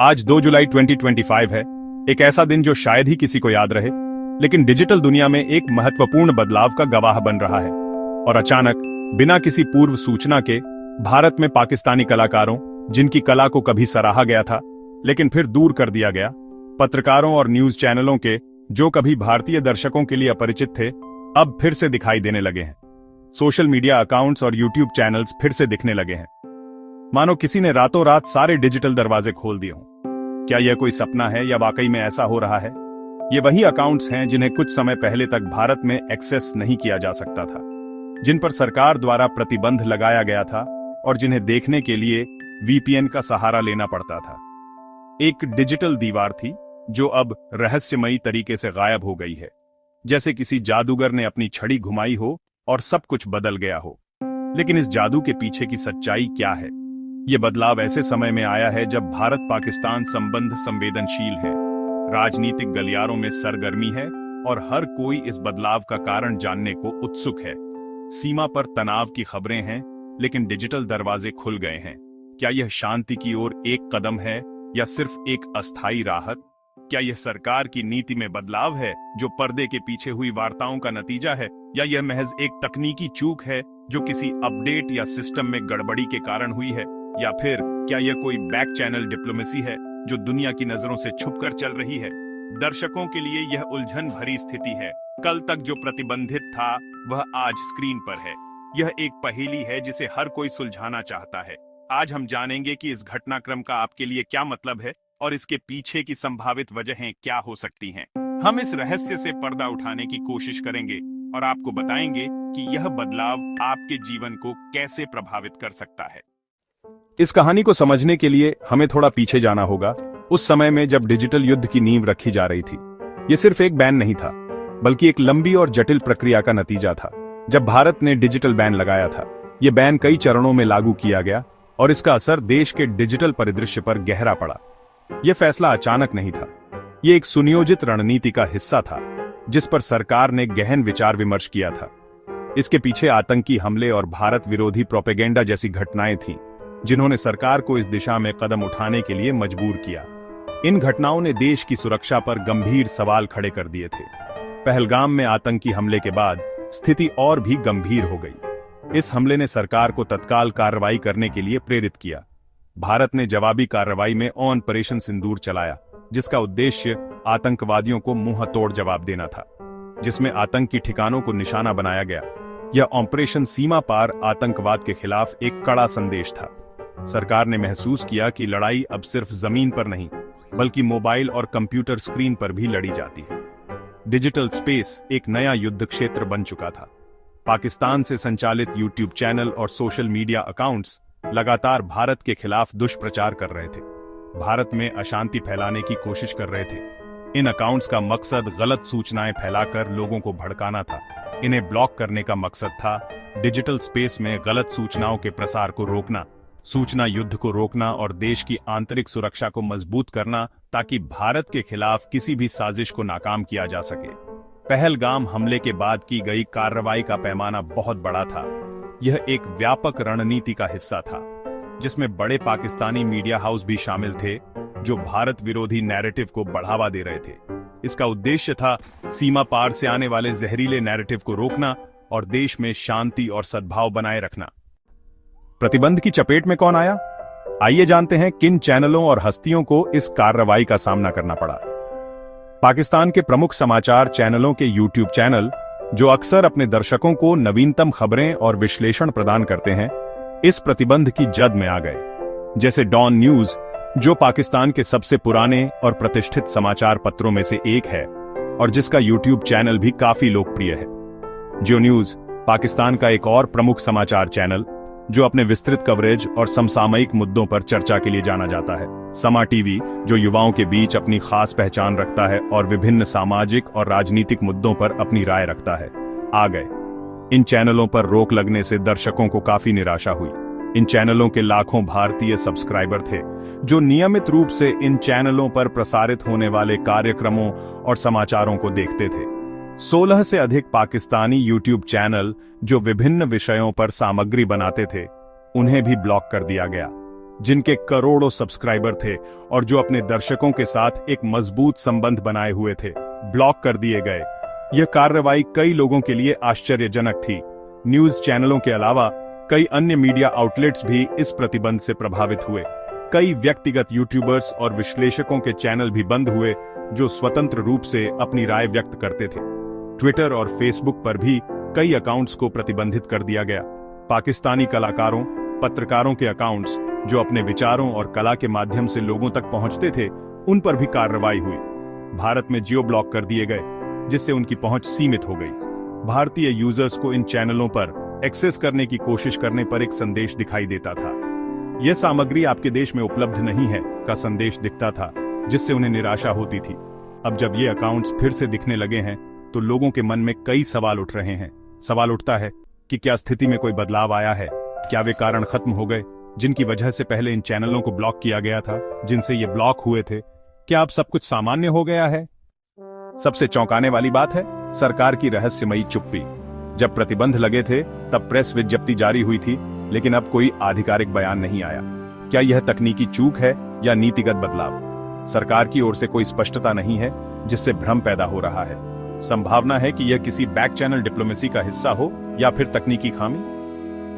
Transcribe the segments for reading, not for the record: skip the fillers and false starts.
आज 2 जुलाई 2025 है, एक ऐसा दिन जो शायद ही किसी को याद रहे, लेकिन डिजिटल दुनिया में एक महत्वपूर्ण बदलाव का गवाह बन रहा है। और अचानक, बिना किसी पूर्व सूचना के, भारत में पाकिस्तानी कलाकारों, जिनकी कला को कभी सराहा गया था लेकिन फिर दूर कर दिया गया, पत्रकारों और न्यूज चैनलों के, जो कभी भारतीय दर्शकों के लिए अपरिचित थे, अब फिर से दिखाई देने लगे हैं। सोशल मीडिया अकाउंट्स और यूट्यूब चैनल्स फिर से दिखने लगे हैं, मानो किसी ने रातों रात सारे डिजिटल दरवाजे खोल दिए हों। क्या यह कोई सपना है या वाकई में ऐसा हो रहा है? ये वही अकाउंट्स हैं जिन्हें कुछ समय पहले तक भारत में एक्सेस नहीं किया जा सकता था, जिन पर सरकार द्वारा प्रतिबंध लगाया गया था और जिन्हें देखने के लिए वीपीएन का सहारा लेना पड़ता था। एक डिजिटल दीवार थी जो अब रहस्यमयी तरीके से गायब हो गई है, जैसे किसी जादूगर ने अपनी छड़ी घुमाई हो और सब कुछ बदल गया हो। लेकिन इस जादू के पीछे की सच्चाई क्या है? ये बदलाव ऐसे समय में आया है जब भारत पाकिस्तान संबंध संवेदनशील है, राजनीतिक गलियारों में सरगर्मी है और हर कोई इस बदलाव का कारण जानने को उत्सुक है। सीमा पर तनाव की खबरें हैं, लेकिन डिजिटल दरवाजे खुल गए हैं। क्या यह शांति की ओर एक कदम है या सिर्फ एक अस्थायी राहत? क्या यह सरकार की नीति में बदलाव है जो पर्दे के पीछे हुई वार्ताओं का नतीजा है, या यह महज एक तकनीकी चूक है जो किसी अपडेट या सिस्टम में गड़बड़ी के कारण हुई है? या फिर क्या यह कोई बैक चैनल डिप्लोमेसी है जो दुनिया की नजरों से छुपकर चल रही है? दर्शकों के लिए यह उलझन भरी स्थिति है। कल तक जो प्रतिबंधित था वह आज स्क्रीन पर है। यह एक पहेली है जिसे हर कोई सुलझाना चाहता है। आज हम जानेंगे कि इस घटनाक्रम का आपके लिए क्या मतलब है और इसके पीछे की संभावित वजहें क्या हो सकती हैं। हम इस रहस्य से पर्दा उठाने की कोशिश करेंगे और आपको बताएंगे कि यह बदलाव आपके जीवन को कैसे प्रभावित कर सकता है। इस कहानी को समझने के लिए हमें थोड़ा पीछे जाना होगा, उस समय में जब डिजिटल युद्ध की नींव रखी जा रही थी। यह सिर्फ एक बैन नहीं था, बल्कि एक लंबी और जटिल प्रक्रिया का नतीजा था। जब भारत ने डिजिटल बैन लगाया था, यह बैन कई चरणों में लागू किया गया और इसका असर देश के डिजिटल परिदृश्य पर गहरा पड़ा। यह फैसला अचानक नहीं था, यह एक सुनियोजित रणनीति का हिस्सा था जिस पर सरकार ने गहन विचार विमर्श किया था। इसके पीछे आतंकी हमले और भारत विरोधी प्रोपेगेंडा जैसी घटनाएं थीं, जिन्होंने सरकार को इस दिशा में कदम उठाने के लिए मजबूर किया। इन घटनाओं ने देश की सुरक्षा पर गंभीर सवाल खड़े कर दिए थे। पहलगाम में आतंकी हमले के बाद स्थिति और भी गंभीर हो गई। इस हमले ने सरकार को तत्काल कार्रवाई करने के लिए प्रेरित किया। भारत ने जवाबी कार्रवाई में ऑपरेशन सिंदूर चलाया, जिसका उद्देश्य आतंकवादियों को मुंह तोड़ जवाब देना था, जिसमें आतंकी ठिकानों को निशाना बनाया गया। यह ऑपरेशन सीमा पार आतंकवाद के खिलाफ एक कड़ा संदेश था। सरकार ने महसूस किया कि लड़ाई अब सिर्फ जमीन पर नहीं, बल्कि मोबाइल और कंप्यूटर स्क्रीन पर भी लड़ी जाती है। डिजिटल स्पेस एक नया युद्ध क्षेत्र बन चुका था। पाकिस्तान से संचालित यूट्यूब चैनल और सोशल मीडिया अकाउंट्स लगातार भारत के खिलाफ दुष्प्रचार कर रहे थे, भारत में अशांति फैलाने की कोशिश कर रहे थे। इन अकाउंट्स का मकसद गलत सूचनाएं फैलाकर लोगों को भड़काना था। इन्हें ब्लॉक करने का मकसद था डिजिटल स्पेस में गलत सूचनाओं के प्रसार को रोकना, सूचना युद्ध को रोकना और देश की आंतरिक सुरक्षा को मजबूत करना, ताकि भारत के खिलाफ किसी भी साजिश को नाकाम किया जा सके। पहलगाम हमले के बाद की गई कार्रवाई का पैमाना बहुत बड़ा था। यह एक व्यापक रणनीति का हिस्सा था, जिसमें बड़े पाकिस्तानी मीडिया हाउस भी शामिल थे, जो भारत विरोधी नैरेटिव को बढ़ावा दे रहे थे। इसका उद्देश्य था सीमा पार से आने वाले जहरीले नैरेटिव को रोकना और देश में शांति और सद्भाव बनाए रखना। प्रतिबंध की चपेट में कौन आया? आइए जानते हैं किन चैनलों और हस्तियों को इस कार्रवाई का सामना करना पड़ा। पाकिस्तान के प्रमुख समाचार चैनलों के यूट्यूब चैनल, जो अक्सर अपने दर्शकों को नवीनतम खबरें और विश्लेषण प्रदान करते हैं, इस प्रतिबंध की जद में आ गए। जैसे डॉन न्यूज, जो पाकिस्तान के सबसे पुराने और प्रतिष्ठित समाचार पत्रों में से एक है और जिसका यूट्यूब चैनल भी काफी लोकप्रिय है। जियो न्यूज, पाकिस्तान का एक और प्रमुख समाचार चैनल, जो अपने विस्तृत कवरेज और समसामयिक मुद्दों पर चर्चा के लिए जाना जाता है। समा टीवी, जो युवाओं के बीच अपनी खास पहचान रखता है और विभिन्न सामाजिक और राजनीतिक मुद्दों पर अपनी राय रखता है, आ गए। इन चैनलों पर रोक लगने से दर्शकों को काफी निराशा हुई। इन चैनलों के लाखों भारतीय सब्सक्राइबर थे, जो नियमित रूप से इन चैनलों पर प्रसारित होने वाले कार्यक्रमों और समाचारों को देखते थे। 16 से अधिक पाकिस्तानी यूट्यूब चैनल, जो विभिन्न विषयों पर सामग्री बनाते थे, उन्हें भी ब्लॉक कर दिया गया। जिनके करोड़ों सब्सक्राइबर थे और जो अपने दर्शकों के साथ एक मजबूत संबंध बनाए हुए थे, ब्लॉक कर दिए गए। यह कार्रवाई कई लोगों के लिए आश्चर्यजनक थी। न्यूज चैनलों के अलावा कई अन्य मीडिया आउटलेट्स भी इस प्रतिबंध से प्रभावित हुए। कई व्यक्तिगत यूट्यूबर्स और विश्लेषकों के चैनल भी बंद हुए जो स्वतंत्र रूप से अपनी राय व्यक्त करते थे। ट्विटर और फेसबुक पर भी कई अकाउंट्स को प्रतिबंधित कर दिया गया। पाकिस्तानी कलाकारों, पत्रकारों के अकाउंट्स जो अपने विचारों और कला के माध्यम से लोगों तक पहुंचते थे, उन पर भी कार्रवाई हुई। भारत में जियो ब्लॉक कर दिए गए, जिससे उनकी पहुंच सीमित हो गई। भारतीय यूजर्स को इन चैनलों पर एक्सेस करने की कोशिश करने पर एक संदेश दिखाई देता था। यह सामग्री आपके देश में उपलब्ध नहीं है का संदेश दिखता था, जिससे उन्हें निराशा होती थी। अब जब ये अकाउंट्स फिर से दिखने लगे हैं तो लोगों के मन में कई सवाल उठ रहे हैं। सवाल उठता है कि क्या स्थिति में कोई बदलाव आया है? क्या वे कारण खत्म हो गए जिनकी वजह से पहले इन चैनलों को ब्लॉक किया गया था, जिनसे ये ब्लॉक हुए थे? क्या अब सब कुछ सामान्य हो गया है? सबसे चौंकाने वाली बात है सरकार की रहस्यमयी चुप्पी। जब प्रतिबंध लगे थे तब प्रेस विज्ञप्ति जारी हुई थी, लेकिन अब कोई आधिकारिक बयान नहीं आया। क्या यह तकनीकी चूक है या नीतिगत बदलाव? सरकार की ओर से कोई स्पष्टता नहीं है, जिससे भ्रम पैदा हो रहा है। संभावना है कि यह किसी बैक चैनल डिप्लोमेसी का हिस्सा हो या फिर तकनीकी खामी।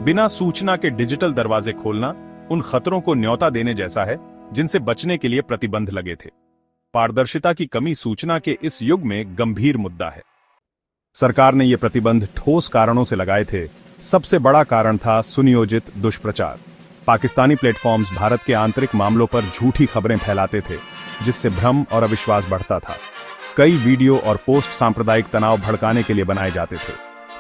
बिना सूचना के डिजिटल दरवाजे खोलना उन खतरों को न्योता देने जैसा है जिनसे बचने के लिए प्रतिबंध लगे थे। पारदर्शिता की कमी सूचना के इस युग में गंभीर मुद्दा है। सरकार ने ये प्रतिबंध ठोस कारणों से लगाए थे। सबसे बड़ा कारण था सुनियोजित दुष्प्रचार। पाकिस्तानी प्लेटफॉर्म्स भारत के आंतरिक मामलों पर झूठी खबरें फैलाते थे, जिससे भ्रम और अविश्वास बढ़ता था। कई वीडियो और पोस्ट सांप्रदायिक तनाव भड़काने के लिए बनाए जाते थे।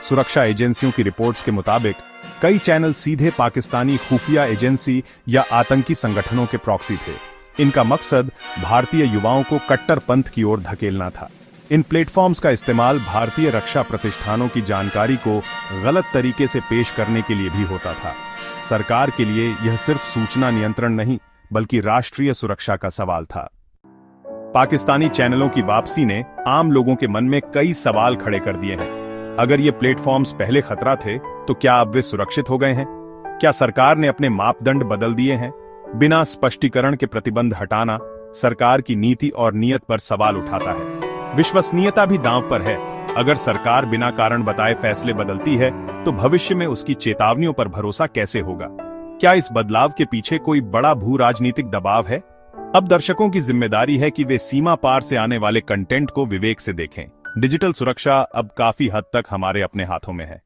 सुरक्षा एजेंसियों की रिपोर्ट्स के मुताबिक कई चैनल सीधे पाकिस्तानी खुफिया एजेंसी या आतंकी संगठनों के प्रॉक्सी थे। इनका मकसद भारतीय युवाओं को कट्टरपंथ की ओर धकेलना था। इन प्लेटफॉर्म्स का इस्तेमाल भारतीय रक्षा प्रतिष्ठानों की जानकारी को गलत तरीके से पेश करने के लिए भी होता था। सरकार के लिए यह सिर्फ सूचना नियंत्रण नहीं, बल्कि राष्ट्रीय सुरक्षा का सवाल था। पाकिस्तानी चैनलों की वापसी ने आम लोगों के मन में कई सवाल खड़े कर दिए हैं। अगर ये प्लेटफॉर्म्स पहले खतरा थे, तो क्या अब वे सुरक्षित हो गए हैं? क्या सरकार ने अपने मापदंड बदल दिए हैं? बिना स्पष्टीकरण के प्रतिबंध हटाना सरकार की नीति और नियत पर सवाल उठाता है। विश्वसनीयता भी दांव पर है। अगर सरकार बिना कारण बताए फैसले बदलती है, तो भविष्य में उसकी चेतावनियों पर भरोसा कैसे होगा? क्या इस बदलाव के पीछे कोई बड़ा भू राजनीतिक दबाव है? अब दर्शकों की जिम्मेदारी है कि वे सीमा पार से आने वाले कंटेंट को विवेक से देखें। डिजिटल सुरक्षा अब काफी हद तक हमारे अपने हाथों में है।